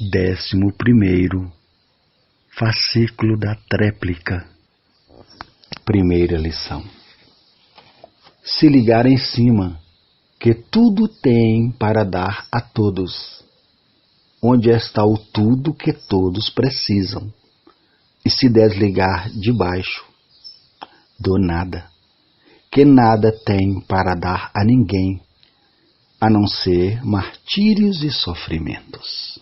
11º fascículo da tréplica. Primeira lição. Se ligar em cima, que tudo tem para dar a todos, onde está o tudo que todos precisam, e se desligar de baixo, do nada, que nada tem para dar a ninguém, a não ser martírios e sofrimentos.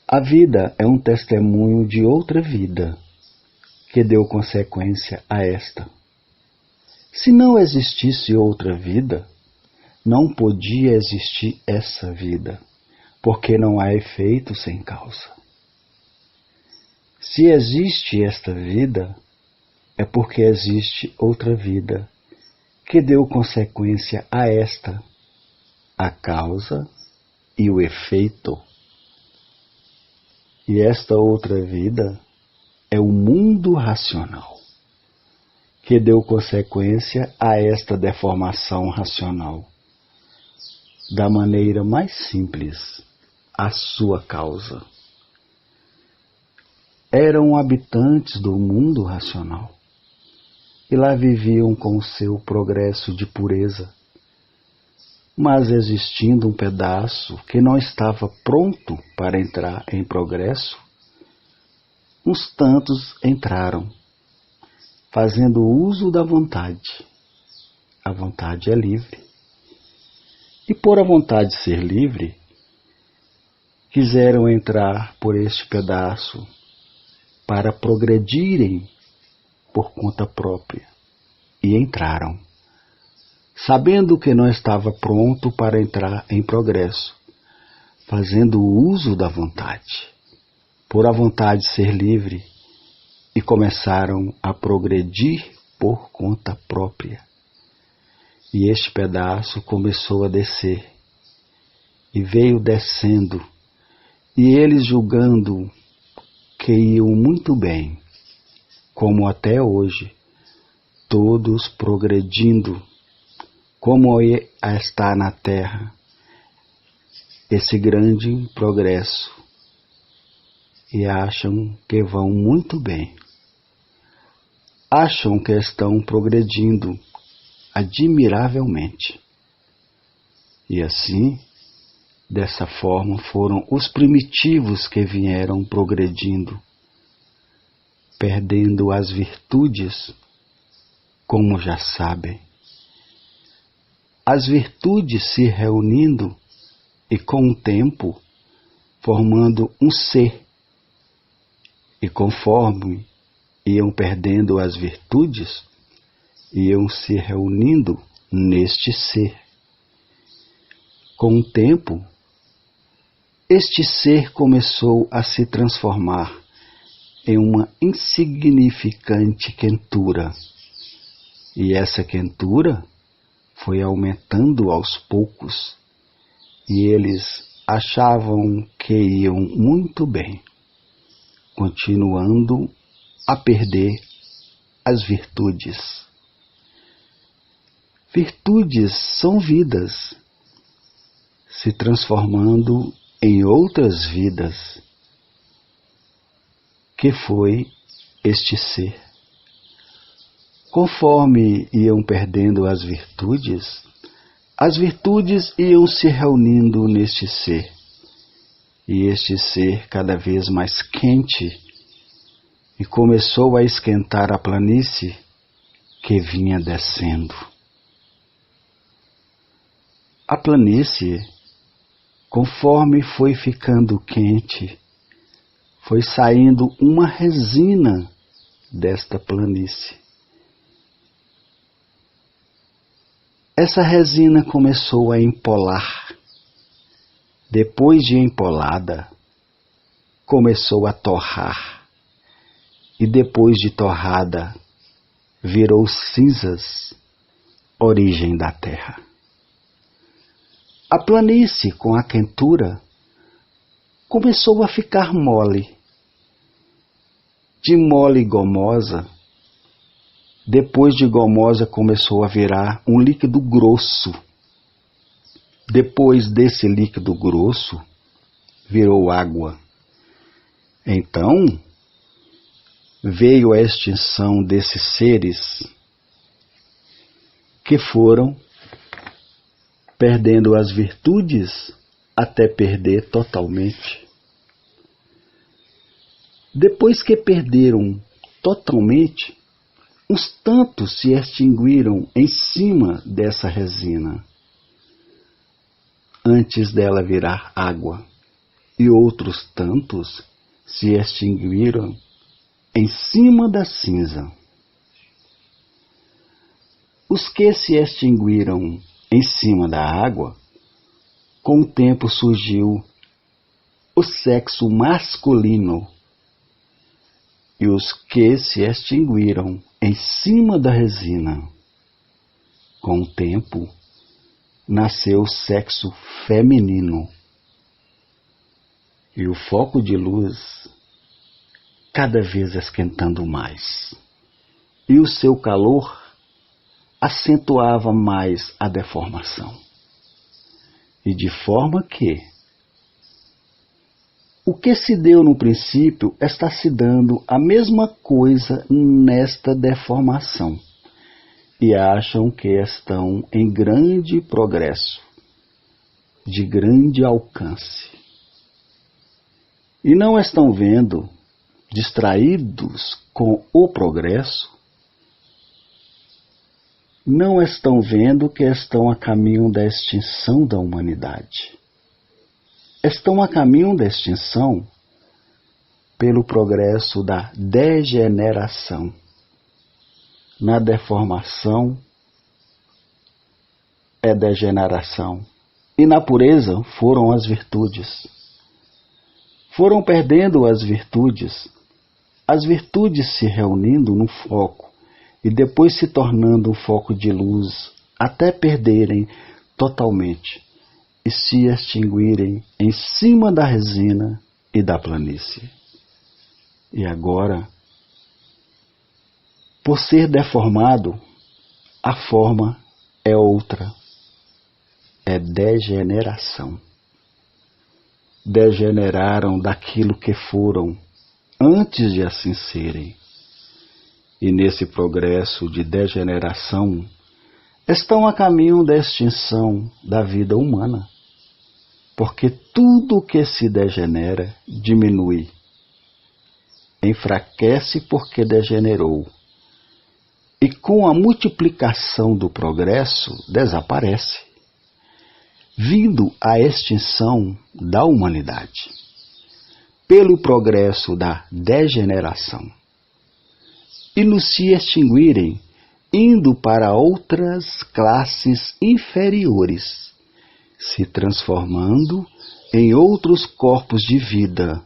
A vida é um testemunho de outra vida, que deu consequência a esta. Se não existisse outra vida, não podia existir essa vida, porque não há efeito sem causa. Se existe esta vida, é porque existe outra vida, que deu consequência a esta, a causa e o efeito. E esta outra vida é o mundo racional, que deu consequência a esta deformação racional, da maneira mais simples, a sua causa. Eram habitantes do mundo racional, e lá viviam com o seu progresso de pureza, mas existindo um pedaço que não estava pronto para entrar em progresso, uns tantos entraram, fazendo uso da vontade. A vontade é livre. E por a vontade ser livre, quiseram entrar por este pedaço para progredirem por conta própria. E entraram, sabendo que não estava pronto para entrar em progresso, fazendo uso da vontade, por a vontade ser livre, e começaram a progredir por conta própria. E este pedaço começou a descer, e veio descendo, e eles julgando que iam muito bem, como até hoje, todos progredindo, como está na Terra, esse grande progresso, e acham que vão muito bem. Acham que estão progredindo admiravelmente. E assim, dessa forma, foram os primitivos que vieram progredindo, perdendo as virtudes, como já sabem. As virtudes se reunindo e com o tempo formando um ser. E conforme iam perdendo as virtudes, iam se reunindo neste ser. Com o tempo, este ser começou a se transformar em uma insignificante quentura. E essa quentura foi aumentando aos poucos, e eles achavam que iam muito bem, continuando a perder as virtudes. Virtudes são vidas, se transformando em outras vidas, que foi este ser. Conforme iam perdendo as virtudes iam se reunindo neste ser, e este ser cada vez mais quente, e começou a esquentar a planície que vinha descendo. A planície, conforme foi ficando quente, foi saindo uma resina desta planície. Essa resina começou a empolar. Depois de empolada, começou a torrar. E depois de torrada, virou cinzas, origem da terra. A planície, com a quentura, começou a ficar mole. De mole e gomosa, depois de gomosa começou a virar um líquido grosso. Depois desse líquido grosso, virou água. Então, veio a extinção desses seres que foram perdendo as virtudes até perder totalmente. Depois que perderam totalmente, uns tantos se extinguiram em cima dessa resina, antes dela virar água, e outros tantos se extinguiram em cima da cinza. Os que se extinguiram em cima da água, com o tempo surgiu o sexo masculino, e os que se extinguiram em cima da resina, com o tempo nasceu o sexo feminino. E o foco de luz cada vez esquentando mais, e o seu calor acentuava mais a deformação. E de forma que o que se deu no princípio está se dando a mesma coisa nesta deformação, e acham que estão em grande progresso, de grande alcance. E não estão vendo, distraídos com o progresso, não estão vendo que estão a caminho da extinção da humanidade. Estão a caminho da extinção pelo progresso da degeneração. Na deformação é degeneração. E na pureza foram as virtudes. Foram perdendo as virtudes se reunindo no foco e depois se tornando um foco de luz até perderem totalmente e se extinguirem em cima da resina e da planície. E agora, por ser deformado, a forma é outra, é degeneração. Degeneraram daquilo que foram antes de assim serem. E nesse progresso de degeneração, estão a caminho da extinção da vida humana. Porque tudo que se degenera diminui, enfraquece porque degenerou. E com a multiplicação do progresso, desaparece, vindo a extinção da humanidade, pelo progresso da degeneração. E no se extinguirem, indo para outras classes inferiores, se transformando em outros corpos de vida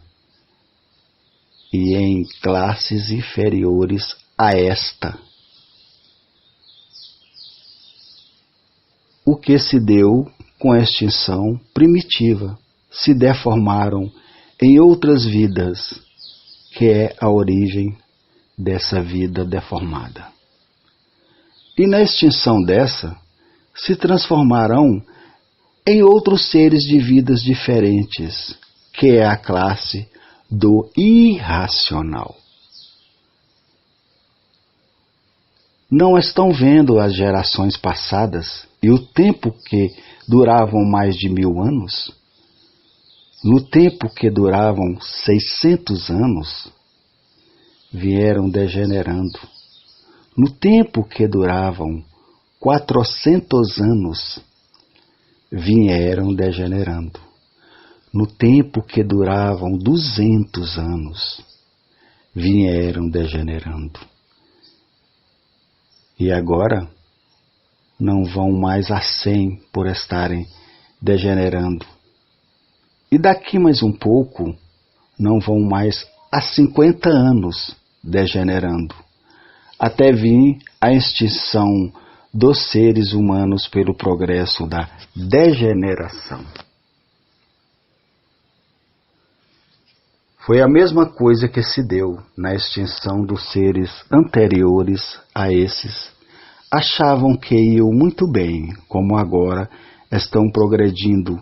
e em classes inferiores a esta. O que se deu com a extinção primitiva, se deformaram em outras vidas, que é a origem dessa vida deformada. E na extinção dessa, se transformarão em outros seres de vidas diferentes, que é a classe do irracional. Não estão vendo as gerações passadas e o tempo que duravam mais de 1000 anos? No tempo que duravam 600 anos, vieram degenerando. No tempo que duravam 400 anos, vieram degenerando. No tempo que duravam 200 anos, vieram degenerando. E agora não vão mais a 100 por estarem degenerando. E daqui mais um pouco, não vão mais a 50 anos degenerando, até vir a extinção dos seres humanos pelo progresso da degeneração. Foi a mesma coisa que se deu na extinção dos seres anteriores a esses. Achavam que iam muito bem, como agora estão progredindo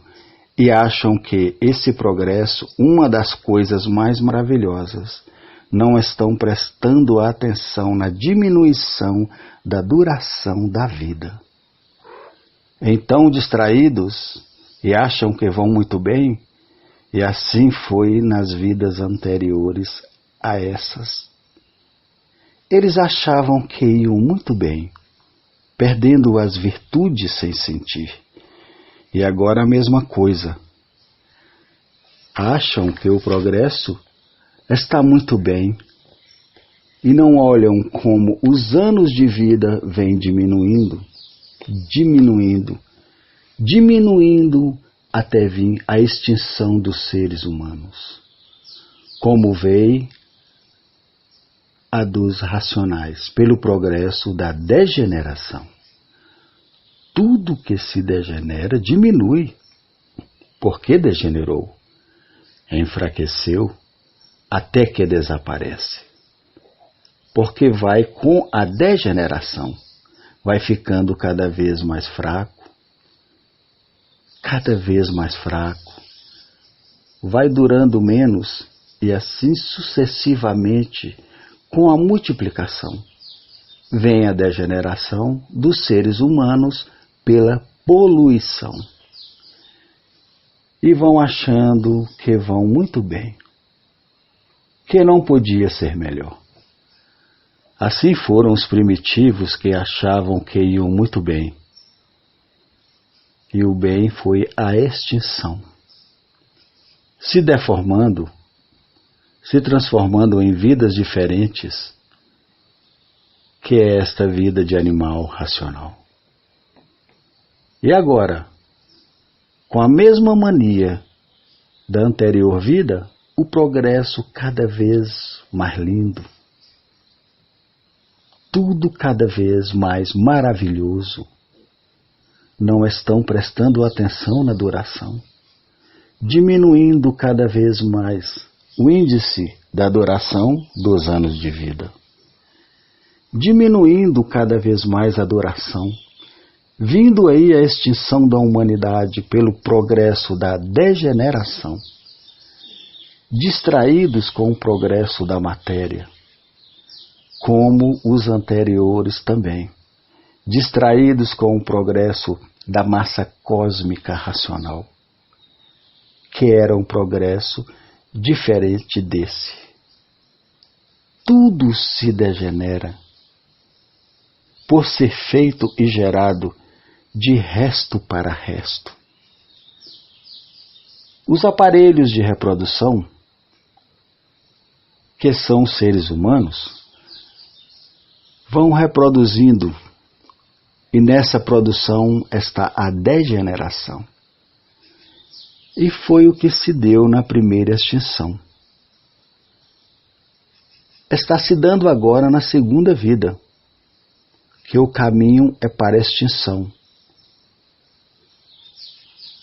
e acham que esse progresso, uma das coisas mais maravilhosas, não estão prestando atenção na diminuição da duração da vida. Então, distraídos, e acham que vão muito bem, e assim foi nas vidas anteriores a essas. Eles achavam que iam muito bem, perdendo as virtudes sem sentir. E agora a mesma coisa. Acham que o progresso está muito bem e não olham como os anos de vida vêm diminuindo até vir a extinção dos seres humanos, como veio a dos racionais, pelo progresso da degeneração. Tudo que se degenera diminui. Porque degenerou, enfraqueceu, até que desaparece. Porque vai com a degeneração, vai ficando cada vez mais fraco, vai durando menos e assim sucessivamente com a multiplicação. Vem a degeneração dos seres humanos pela poluição. E vão achando que vão muito bem, que não podia ser melhor. Assim foram os primitivos que achavam que iam muito bem. E o bem foi a extinção, se deformando, se transformando em vidas diferentes, que é esta vida de animal racional. E agora, com a mesma mania da anterior vida, o progresso cada vez mais lindo, tudo cada vez mais maravilhoso, não estão prestando atenção na duração, diminuindo cada vez mais o índice da duração dos anos de vida, diminuindo cada vez mais a duração, vindo aí a extinção da humanidade pelo progresso da degeneração, distraídos com o progresso da matéria, como os anteriores também, distraídos com o progresso da massa cósmica racional, que era um progresso diferente desse. Tudo se degenera por ser feito e gerado de resto para resto. Os aparelhos de reprodução, que são os seres humanos, vão reproduzindo, e nessa produção está a degeneração. E foi o que se deu na primeira extinção. Está se dando agora na segunda vida, que o caminho é para a extinção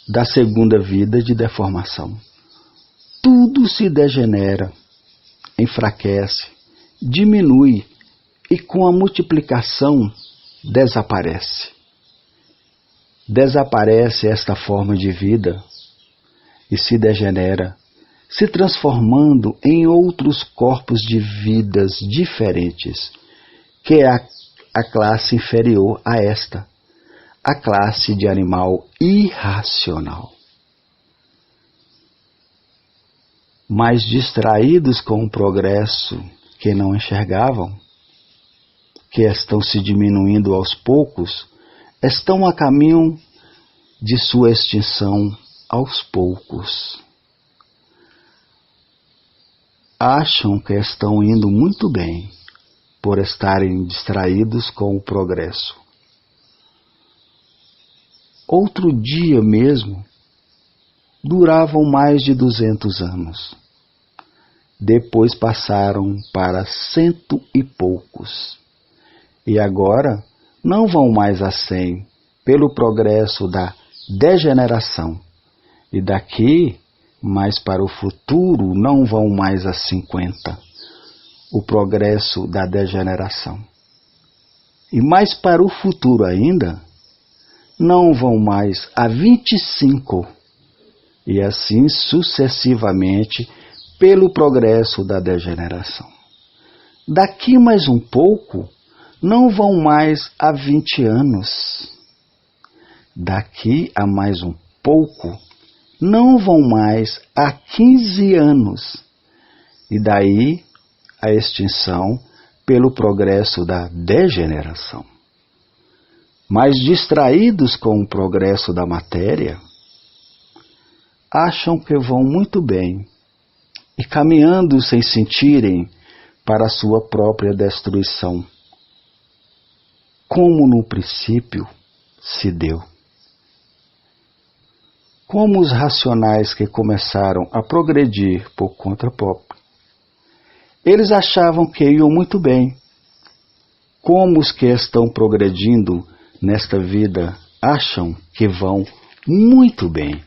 da segunda vida de deformação. Tudo se degenera, enfraquece, diminui e com a multiplicação desaparece. Desaparece esta forma de vida e se degenera, se transformando em outros corpos de vidas diferentes, que é a classe inferior a esta, a classe de animal irracional. Mas distraídos com o progresso que não enxergavam, que estão se diminuindo aos poucos, estão a caminho de sua extinção aos poucos. Acham que estão indo muito bem por estarem distraídos com o progresso. Outro dia mesmo, duravam mais de 200 anos. Depois passaram para 100 e poucos. E agora não vão mais a 100 pelo progresso da degeneração. E daqui, mais para o futuro, não vão mais a 50. O progresso da degeneração. E mais para o futuro ainda, não vão mais a 25, e assim sucessivamente pelo progresso da degeneração. Daqui mais um pouco, não vão mais a 20 anos. Daqui a mais um pouco, não vão mais a 15 anos. E daí a extinção pelo progresso da degeneração. Mas distraídos com o progresso da matéria, acham que vão muito bem e caminhando sem sentirem para a sua própria destruição, como no princípio se deu. Como os racionais que começaram a progredir por conta própria. Eles achavam que iam muito bem. Como os que estão progredindo nesta vida acham que vão muito bem.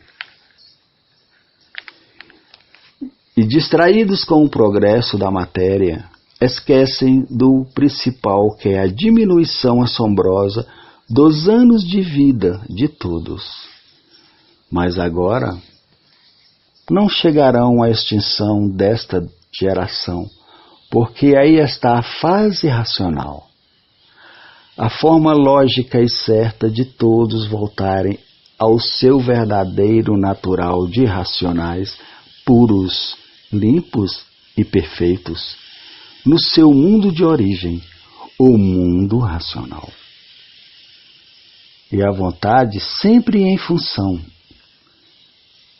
E distraídos com o progresso da matéria, esquecem do principal, que é a diminuição assombrosa dos anos de vida de todos. Mas agora não chegarão à extinção desta geração, porque aí está a fase racional, a forma lógica e certa de todos voltarem ao seu verdadeiro natural de racionais, puros, limpos e perfeitos, no seu mundo de origem, o mundo racional. E a vontade sempre em função,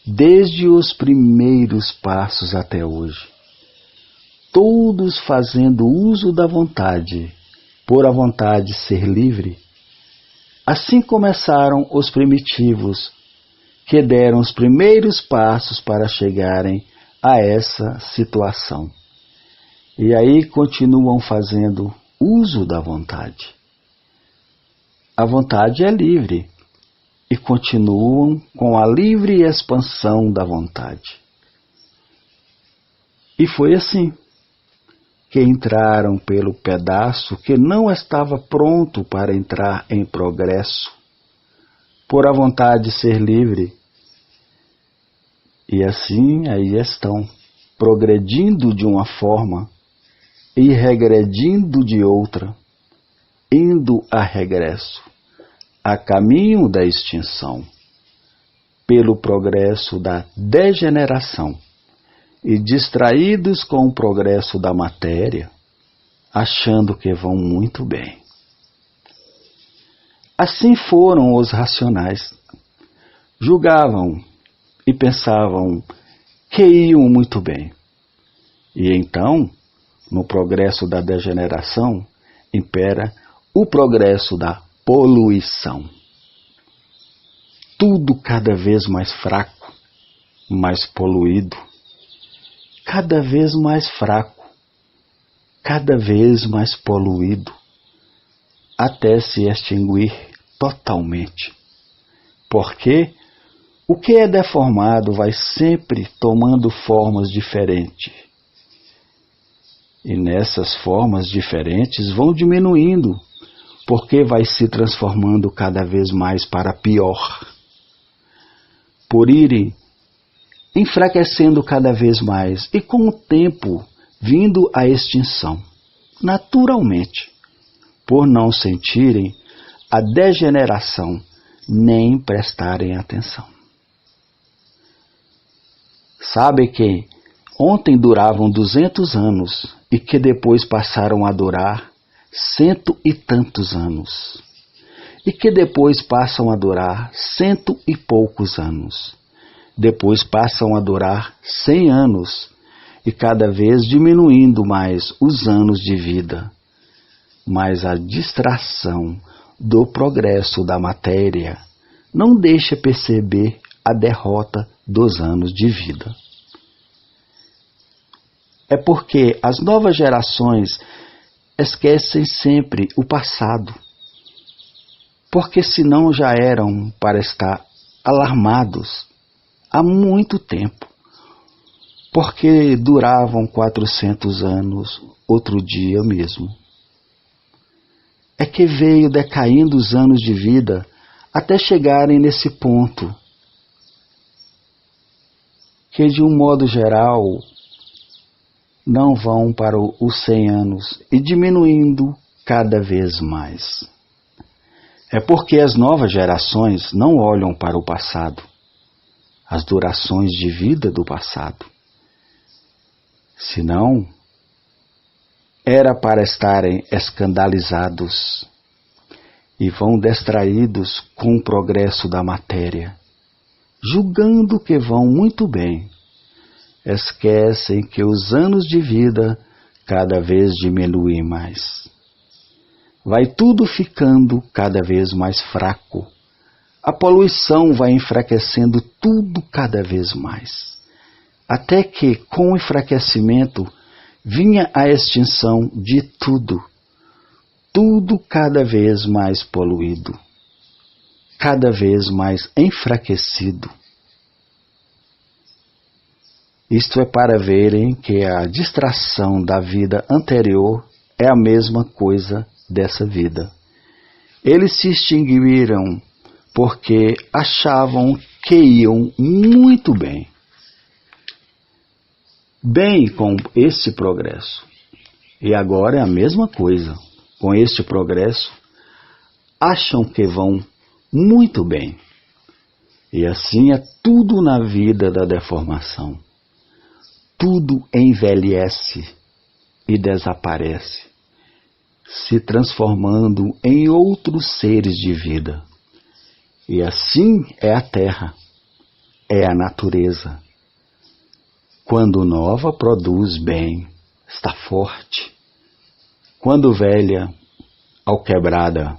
desde os primeiros passos até hoje, todos fazendo uso da vontade, por a vontade ser livre. Assim começaram os primitivos, que deram os primeiros passos para chegarem a essa situação. E aí continuam fazendo uso da vontade. A vontade é livre e continuam com a livre expansão da vontade. E foi assim que entraram pelo pedaço que não estava pronto para entrar em progresso, por a vontade ser livre. E assim aí estão, progredindo de uma forma e regredindo de outra, indo a regresso, a caminho da extinção, pelo progresso da degeneração, e distraídos com o progresso da matéria, achando que vão muito bem. Assim foram os racionais. Julgavam e pensavam que iam muito bem. E então, no progresso da degeneração, impera o progresso da poluição. Tudo cada vez mais fraco, mais poluído, cada vez mais fraco, cada vez mais poluído, até se extinguir totalmente. Porque o que é deformado vai sempre tomando formas diferentes. E nessas formas diferentes vão diminuindo, porque vai se transformando cada vez mais para pior. Por irem enfraquecendo cada vez mais e com o tempo vindo à extinção, naturalmente, por não sentirem a degeneração nem prestarem atenção. Sabe que ontem duravam 200 anos e que depois passaram a durar 100 e tantos anos, e que depois passam a durar 100 e poucos anos. Depois passam a durar 100 anos, e cada vez diminuindo mais os anos de vida. Mas a distração do progresso da matéria não deixa perceber a derrota dos anos de vida. É porque as novas gerações esquecem sempre o passado, porque senão já eram para estar alarmados há muito tempo, porque duravam 400 anos, outro dia mesmo. É que veio decaindo os anos de vida até chegarem nesse ponto. que de um modo geral não vão para os 100 anos e diminuindo cada vez mais. É porque as novas gerações não olham para o passado, as durações de vida do passado. Senão, era para estarem escandalizados e vão distraídos com o progresso da matéria, julgando que vão muito bem. Esquecem que os anos de vida cada vez diminuem mais. Vai tudo ficando cada vez mais fraco. A poluição vai enfraquecendo tudo cada vez mais. Até que, com o enfraquecimento, vinha a extinção de tudo. Tudo cada vez mais poluído. Cada vez mais enfraquecido. Isto é para verem que a distração da vida anterior é a mesma coisa dessa vida. Eles se extinguiram porque achavam que iam muito bem. Bem com esse progresso. E agora é a mesma coisa. Com este progresso, acham que vão muito bem. E assim é tudo na vida da deformação. Tudo envelhece e desaparece, se transformando em outros seres de vida. E assim é a terra, é a natureza. Quando nova, produz bem, está forte. Quando velha, ao quebrada,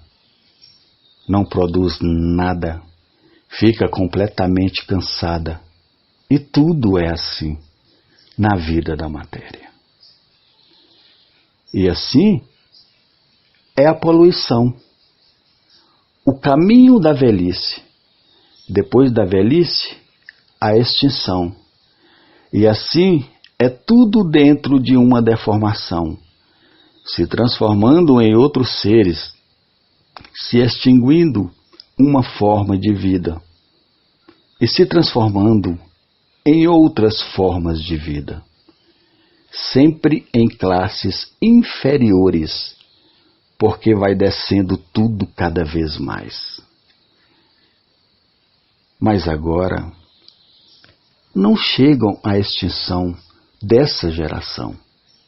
não produz nada, fica completamente cansada. E tudo é assim na vida da matéria. E assim é a poluição. O caminho da velhice. Depois da velhice, a extinção. E assim é tudo dentro de uma deformação, se transformando em outros seres, se extinguindo uma forma de vida e se transformando em outras formas de vida, sempre em classes inferiores, porque vai descendo tudo cada vez mais. Mas agora não chegam à extinção dessa geração.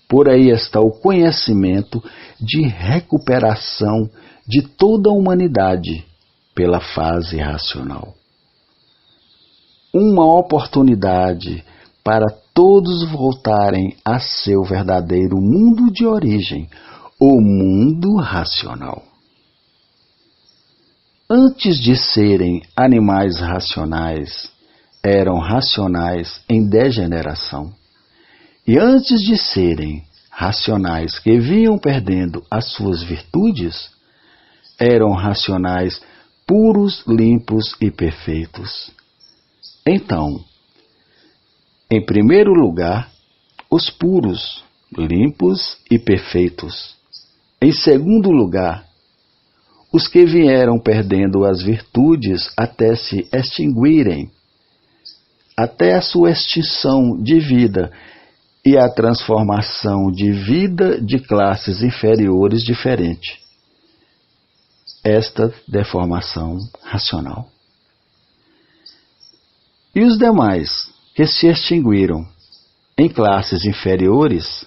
Por aí está o conhecimento de recuperação de toda a humanidade pela fase racional. Uma oportunidade para todos voltarem a seu verdadeiro mundo de origem, o mundo racional. Antes de serem animais racionais, eram racionais em degeneração. E antes de serem racionais que vinham perdendo as suas virtudes, eram racionais puros, limpos e perfeitos. Então, em primeiro lugar, os puros, limpos e perfeitos. Em segundo lugar, os que vieram perdendo as virtudes até se extinguirem, até a sua extinção de vida e a transformação de vida de classes inferiores diferente. Esta deformação racional. E os demais que se extinguiram em classes inferiores,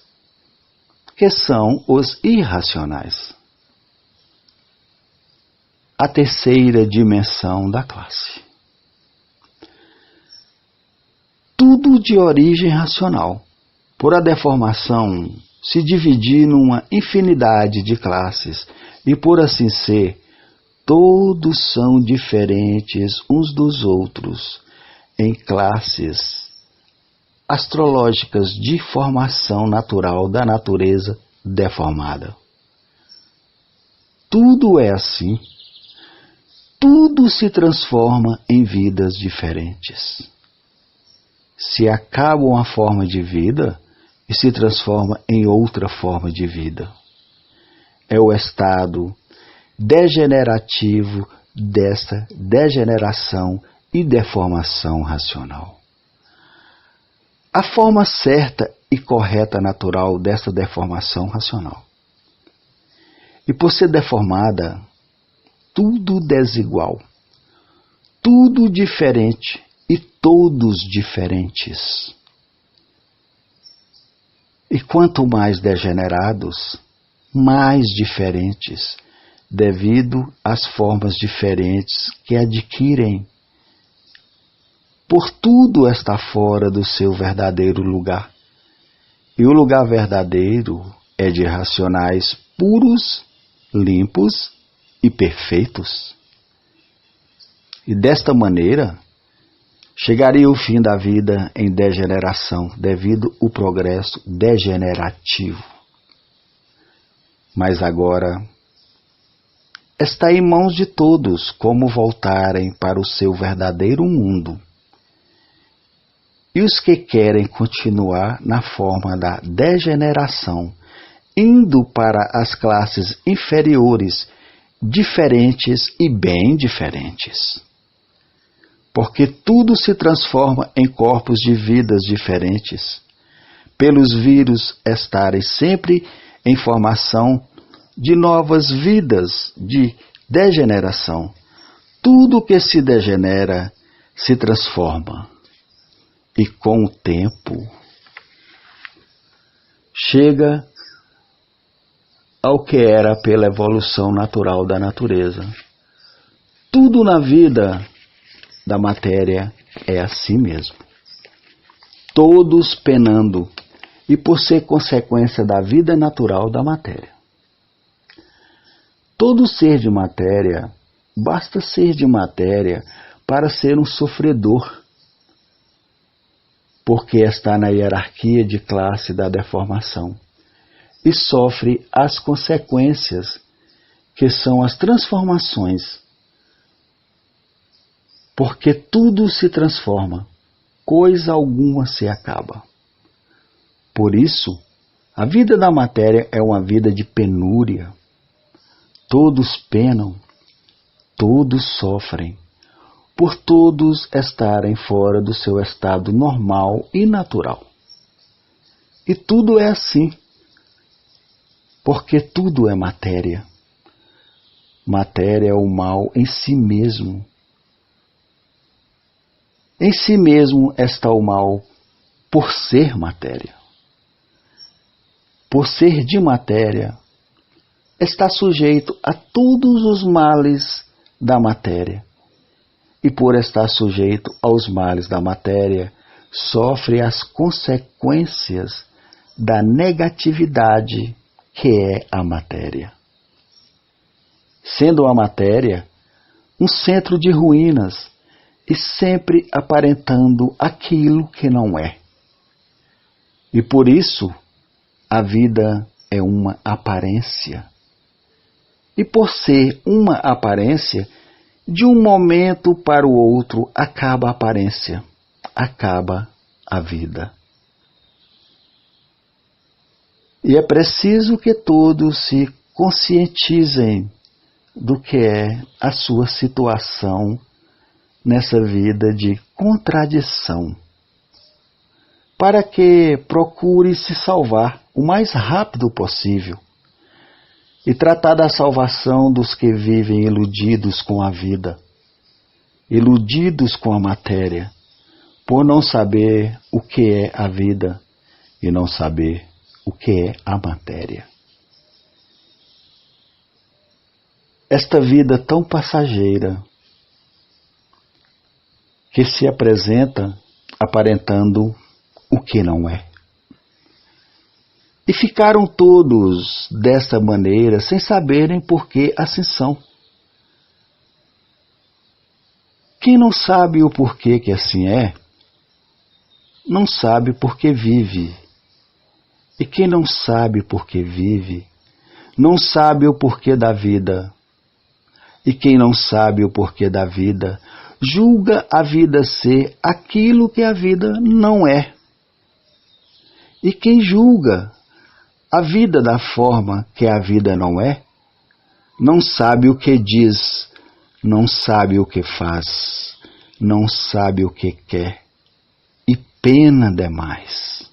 que são os irracionais. A terceira dimensão da classe. Tudo de origem racional. Por a deformação se dividir numa infinidade de classes e, por assim ser, todos são diferentes uns dos outros em classes astrológicas de formação natural da natureza deformada. Tudo é assim. Tudo se transforma em vidas diferentes. Se acaba uma forma de vida e se transforma em outra forma de vida. É o estado degenerativo dessa degeneração e deformação racional. a forma certa e correta natural dessa deformação racional. E por ser deformada, tudo desigual, tudo diferente e todos diferentes. E quanto mais degenerados, mais diferentes, devido às formas diferentes que adquirem. Por tudo está fora do seu verdadeiro lugar. E o lugar verdadeiro é de racionais puros, limpos e perfeitos. E desta maneira, chegaria o fim da vida em degeneração, devido ao progresso degenerativo. Mas agora está em mãos de todos como voltarem para o seu verdadeiro mundo. E os que querem continuar na forma da degeneração, indo para as classes inferiores, diferentes e bem diferentes. Porque tudo se transforma em corpos de vidas diferentes, pelos vírus estarem sempre em formação de novas vidas de degeneração. Tudo que se degenera se transforma. E com o tempo, chega ao que era pela evolução natural da natureza. Tudo na vida da matéria é assim mesmo. Todos penando, e por ser consequência da vida natural da matéria. Todo ser de matéria, basta ser de matéria para ser um sofredor, porque está na hierarquia de classe da deformação e sofre as consequências, que são as transformações, porque tudo se transforma, coisa alguma se acaba. Por isso, a vida da matéria é uma vida de penúria. Todos penam, todos sofrem, por todos estarem fora do seu estado normal e natural. E tudo é assim, porque tudo é matéria. Matéria é o mal em si mesmo. Em si mesmo está o mal por ser matéria. Por ser de matéria, está sujeito a todos os males da matéria. E por estar sujeito aos males da matéria, sofre as consequências da negatividade que é a matéria. Sendo a matéria um centro de ruínas e sempre aparentando aquilo que não é. E por isso, a vida é uma aparência. E por ser uma aparência, de um momento para o outro acaba a aparência, acaba a vida. E é preciso que todos se conscientizem do que é a sua situação nessa vida de contradição, para que procure se salvar o mais rápido possível e tratar da salvação dos que vivem iludidos com a vida, iludidos com a matéria, por não saber o que é a vida e não saber o que é a matéria. Esta vida tão passageira, que se apresenta aparentando o que não é. E ficaram todos dessa maneira, sem saberem por que assim são. Quem não sabe o porquê que assim é, não sabe por que vive. E quem não sabe por que vive, não sabe o porquê da vida. E quem não sabe o porquê da vida, julga a vida ser aquilo que a vida não é. E quem julga a vida da forma que a vida não é, não sabe o que diz, não sabe o que faz, não sabe o que quer e pena demais.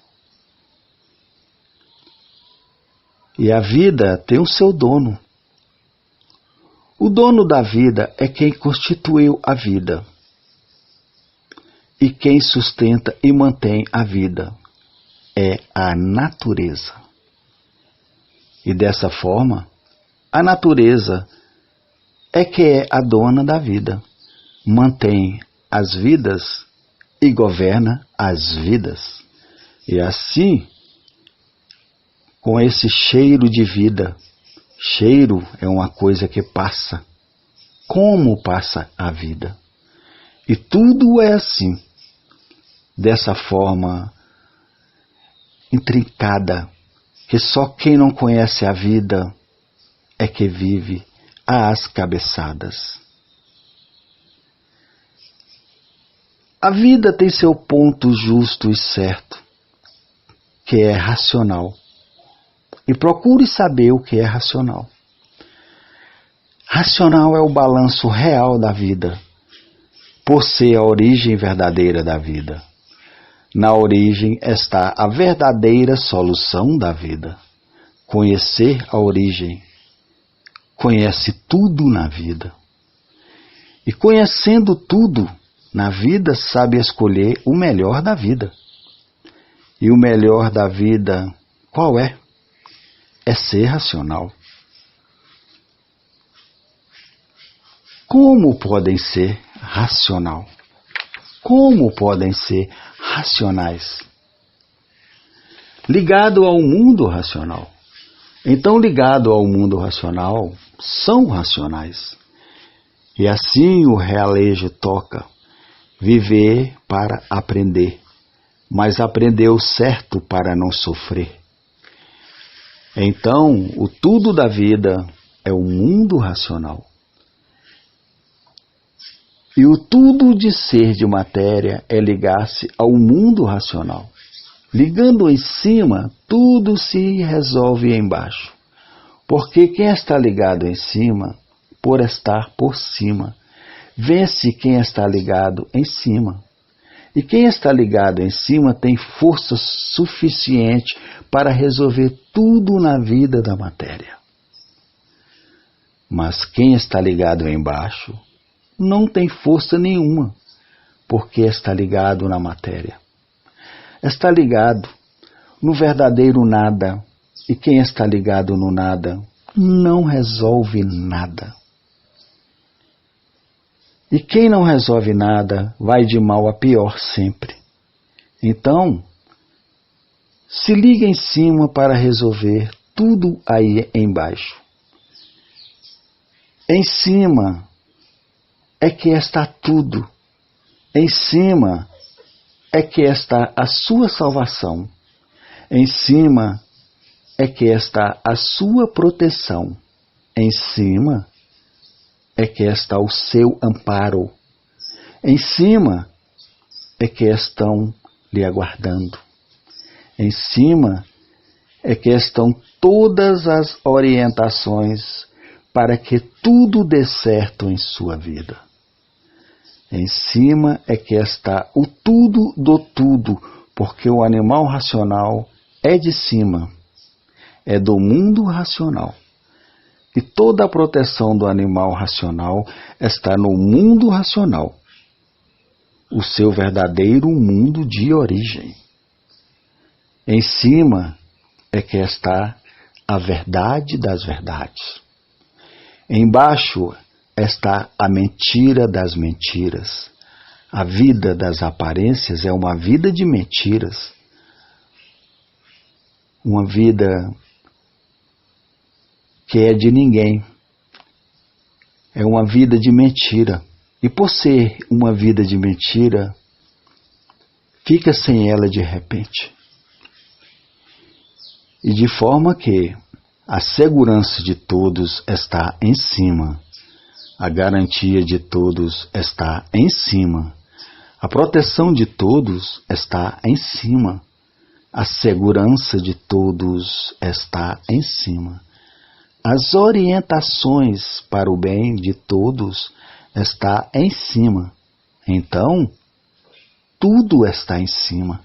E a vida tem o seu dono. O dono da vida é quem constituiu a vida. E quem sustenta e mantém a vida é a natureza. E dessa forma, a natureza é que é a dona da vida, mantém as vidas e governa as vidas. E assim, com esse cheiro de vida, cheiro é uma coisa que passa, como passa a vida. E tudo é assim, dessa forma intrincada, que só quem não conhece a vida é que vive às cabeçadas. A vida tem seu ponto justo e certo, que é racional. E procure saber o que é racional. Racional é o balanço real da vida, por ser a origem verdadeira da vida. Na origem está a verdadeira solução da vida. Conhecer a origem, conhece tudo na vida. E conhecendo tudo na vida, sabe escolher o melhor da vida. E o melhor da vida, qual é? É ser racional. Como podem ser racional? Como podem ser racionais? Ligado ao mundo racional. Então, ligado ao mundo racional, são racionais. E assim o realejo toca: viver para aprender, mas aprender o certo para não sofrer. Então, o tudo da vida é o mundo racional. E o tudo de ser de matéria é ligar-se ao mundo racional. Ligando em cima, tudo se resolve embaixo. Porque quem está ligado em cima, por estar por cima, vence quem está ligado em cima. E quem está ligado em cima tem força suficiente para resolver tudo na vida da matéria. Mas quem está ligado embaixo não tem força nenhuma, porque está ligado na matéria. Está ligado no verdadeiro nada, e quem está ligado no nada não resolve nada. E quem não resolve nada vai de mal a pior sempre. Então, se liga em cima para resolver tudo aí embaixo. Em cima é que está tudo. Em cima é que está a sua salvação. Em cima é que está a sua proteção. Em cima é que está o seu amparo. Em cima é que estão lhe aguardando. Em cima é que estão todas as orientações para que tudo dê certo em sua vida. Em cima é que está o tudo do tudo, porque o animal racional é de cima, é do mundo racional. E toda a proteção do animal racional está no mundo racional, o seu verdadeiro mundo de origem. Em cima é que está a verdade das verdades. Embaixo está a mentira das mentiras. A vida das aparências é uma vida de mentiras. Uma vida que é de ninguém. É uma vida de mentira. E por ser uma vida de mentira, fica sem ela de repente. E de forma que a segurança de todos está em cima. A garantia de todos está em cima. A proteção de todos está em cima. A segurança de todos está em cima. As orientações para o bem de todos está em cima. Então, tudo está em cima.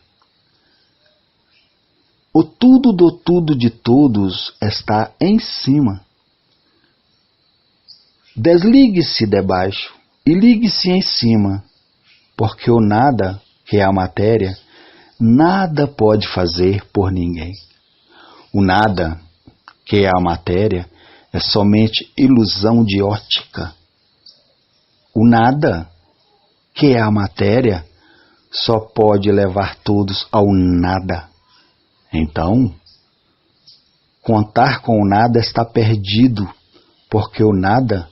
O tudo do tudo de todos está em cima. Desligue-se debaixo e ligue-se em cima, porque o nada, que é a matéria, nada pode fazer por ninguém. O nada, que é a matéria, é somente ilusão de ótica. O nada, que é a matéria, só pode levar todos ao nada. Então, contar com o nada está perdido, porque o nada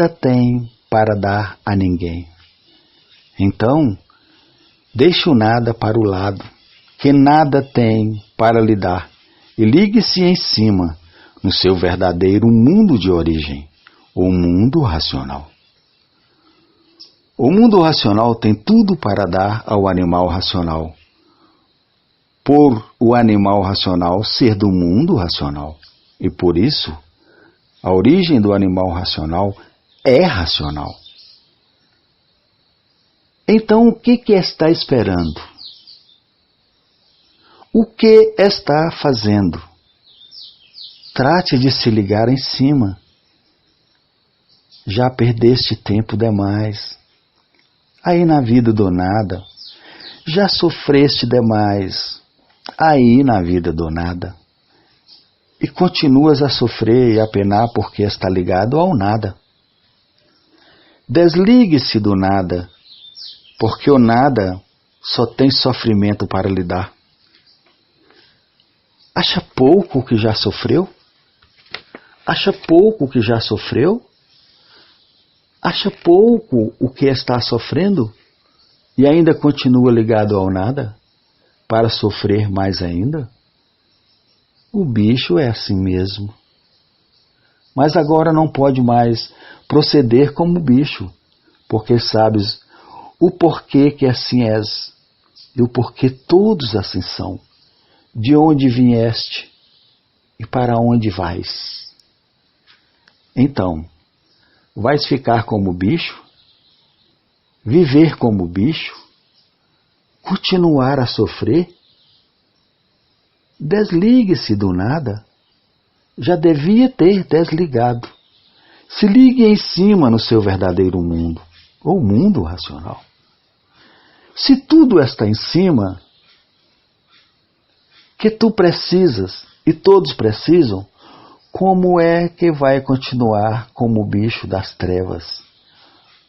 tem para dar a ninguém. Então, deixe o nada para o lado, que nada tem para lhe dar, e ligue-se em cima, no seu verdadeiro mundo de origem, o mundo racional. O mundo racional tem tudo para dar ao animal racional, por o animal racional ser do mundo racional. E por isso, a origem do animal racional é racional. Então, o que está esperando? O que está fazendo? Trate de se ligar em cima. Já perdeste tempo demais. Aí na vida do nada. Já sofreste demais. Aí na vida do nada. E continuas a sofrer e a penar porque está ligado ao nada. Desligue-se do nada, porque o nada só tem sofrimento para lhe dar. Acha pouco o que já sofreu? Acha pouco o que já sofreu? Acha pouco o que está sofrendo? E ainda continua ligado ao nada? Para sofrer mais ainda? O bicho é assim mesmo. Mas agora não pode mais proceder como bicho, porque sabes o porquê que assim és, e o porquê todos assim são, de onde vieste e para onde vais. Então, vais ficar como bicho? Viver como bicho? Continuar a sofrer? Desligue-se do nada. Já devia ter desligado. Se ligue em cima no seu verdadeiro mundo, ou mundo racional. Se tudo está em cima, que tu precisas e todos precisam, como é que vai continuar como o bicho das trevas?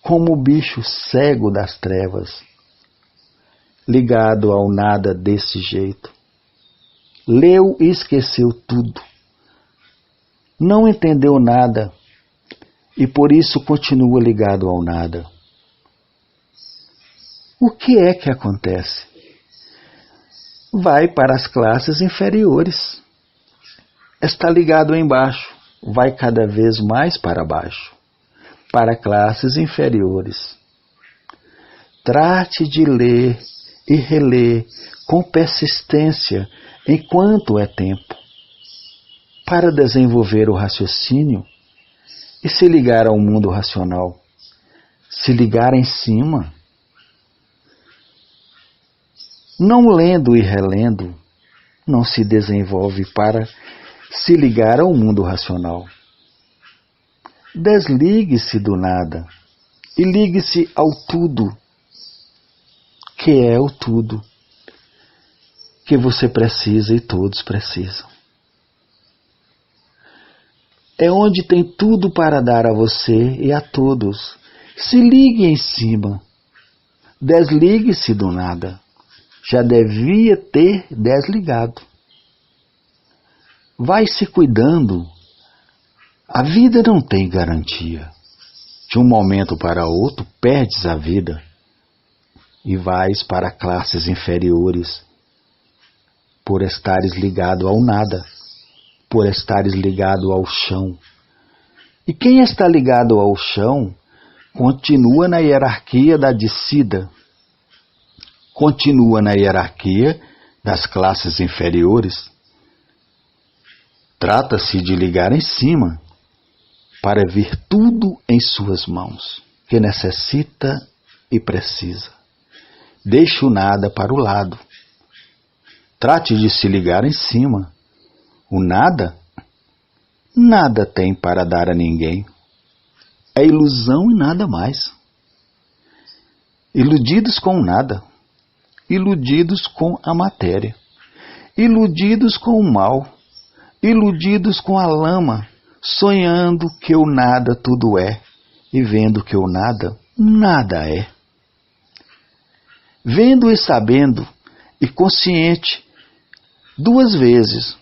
Como o bicho cego das trevas, ligado ao nada desse jeito? Leu e esqueceu tudo. Não entendeu nada e por isso continua ligado ao nada. O que é que acontece? Vai para as classes inferiores. Está ligado embaixo, vai cada vez mais para baixo, para classes inferiores. Trate de ler e reler com persistência enquanto é tempo, para desenvolver o raciocínio e se ligar ao mundo racional, se ligar em cima. Não lendo e relendo, não se desenvolve para se ligar ao mundo racional. Desligue-se do nada e ligue-se ao tudo, que é o tudo que você precisa e todos precisam. É onde tem tudo para dar a você e a todos. Se ligue em cima. Desligue-se do nada. Já devia ter desligado. Vai se cuidando. A vida não tem garantia. De um momento para outro, perdes a vida e vais para classes inferiores por estares ligado ao nada, por estares ligado ao chão. E quem está ligado ao chão continua na hierarquia da descida, continua na hierarquia das classes inferiores. Trata-se de ligar em cima para vir tudo em suas mãos, que necessita e precisa. deixe o nada para o lado. Trate de se ligar em cima. O nada, nada tem para dar a ninguém. É ilusão e nada mais. Iludidos com o nada, iludidos com a matéria, iludidos com o mal, iludidos com a lama, sonhando que o nada tudo é e vendo que o nada nada é. Vendo e sabendo e consciente duas vezes,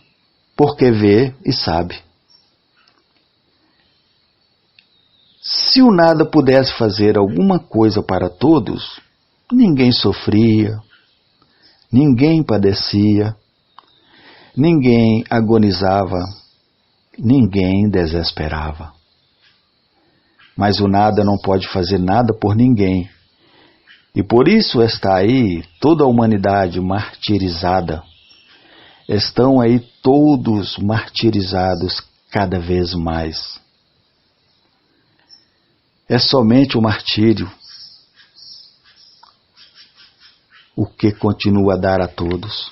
porque vê e sabe. Se o nada pudesse fazer alguma coisa para todos, ninguém sofria, ninguém padecia, ninguém agonizava, ninguém desesperava. Mas o nada não pode fazer nada por ninguém. E por isso está aí toda a humanidade martirizada. Estão aí todos martirizados cada vez mais. É somente o martírio o que continua a dar a todos.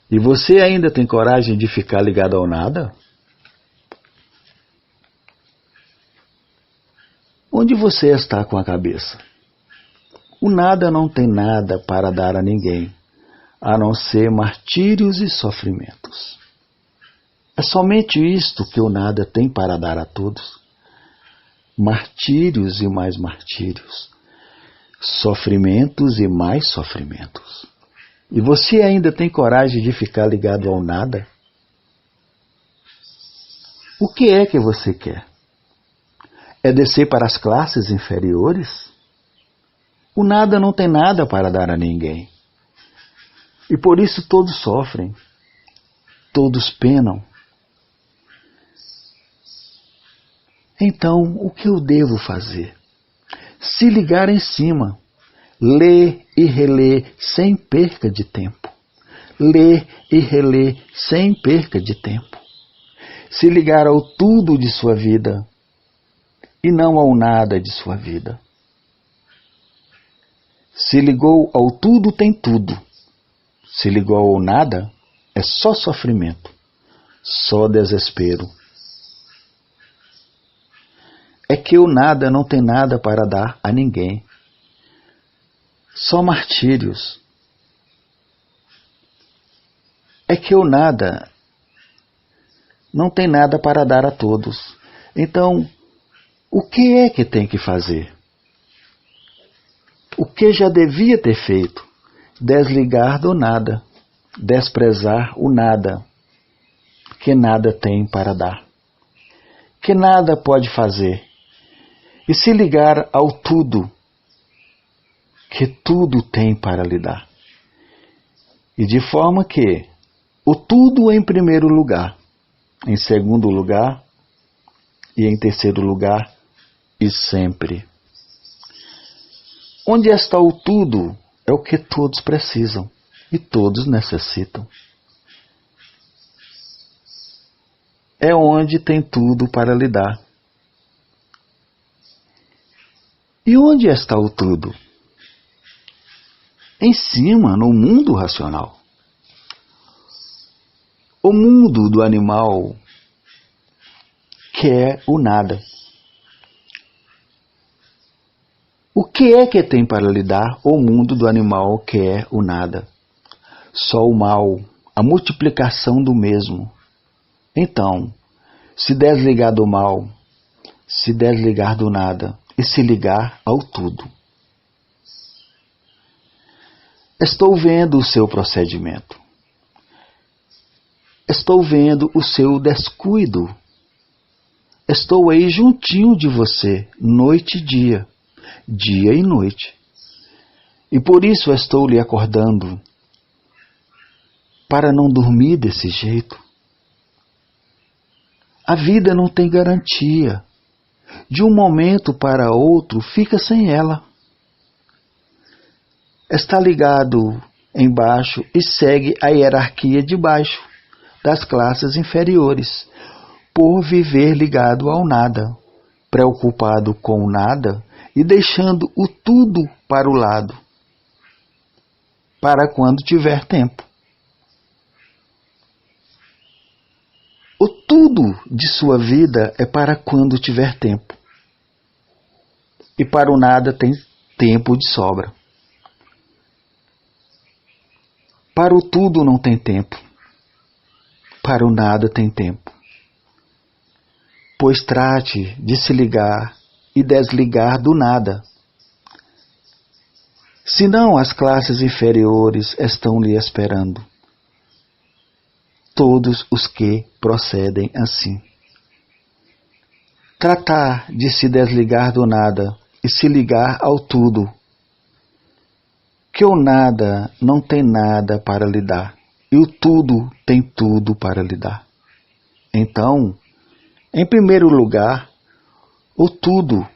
E você ainda tem coragem de ficar ligado ao nada? Onde você está com a cabeça? O nada não tem nada para dar a ninguém, a não ser martírios e sofrimentos. É somente isto que o nada tem para dar a todos. Martírios e mais martírios. Sofrimentos e mais sofrimentos. E você ainda tem coragem de ficar ligado ao nada? O que é que você quer? É descer para as classes inferiores? O nada não tem nada para dar a ninguém. E por isso todos sofrem, todos penam. Então, o que eu devo fazer? Se ligar em cima, ler e reler sem perca de tempo. Ler e reler sem perca de tempo. Se ligar ao tudo de sua vida e não ao nada de sua vida. Se ligou ao tudo, tem tudo. Se ligou ao nada, é só sofrimento, só desespero. É que o nada não tem nada para dar a ninguém. Só martírios. É que o nada não tem nada para dar a todos. Então, o que é que tem que fazer? O que já devia ter feito? Desligar do nada, desprezar o nada, que nada tem para dar, que nada pode fazer, e se ligar ao tudo, que tudo tem para lhe dar. E de forma que o tudo em primeiro lugar, em segundo lugar e em terceiro lugar, e sempre. Onde está o tudo é o que todos precisam e todos necessitam. É onde tem tudo para lhe dar. E onde está o tudo? Em cima, no mundo racional. O mundo do animal quer o nada. O que é que tem para lhe dar o mundo do animal quer o nada? Só o mal, a multiplicação do mesmo. Então, se desligar do mal, se desligar do nada e se ligar ao tudo. Estou vendo o seu procedimento. Estou vendo o seu descuido. Estou aí juntinho de você, noite e dia, dia e noite. E por isso estou lhe acordando, para não dormir desse jeito. A vida não tem garantia. De um momento para outro, fica sem ela. Está ligado embaixo e segue a hierarquia de baixo, das classes inferiores, por viver ligado ao nada, preocupado com o nada e deixando o tudo para o lado, para quando tiver tempo. O tudo de sua vida é para quando tiver tempo. E para o nada tem tempo de sobra. Para o tudo não tem tempo. Para o nada tem tempo. Pois trate de se ligar e desligar do nada. Senão as classes inferiores estão lhe esperando. Todos os que procedem assim. Tratar de se desligar do nada e se ligar ao tudo. Que o nada não tem nada para lhe dar, e o tudo tem tudo para lhe dar. Então, em primeiro lugar, o tudo,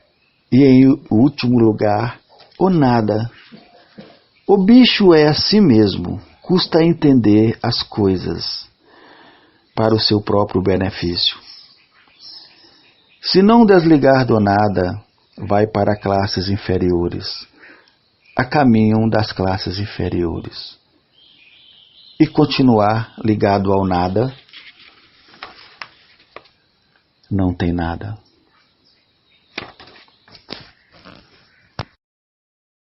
e em último lugar, o nada. O bicho é assim mesmo, custa entender as coisas para o seu próprio benefício. Se não desligar do nada, vai para classes inferiores, a caminho das classes inferiores. E continuar ligado ao nada, não tem nada.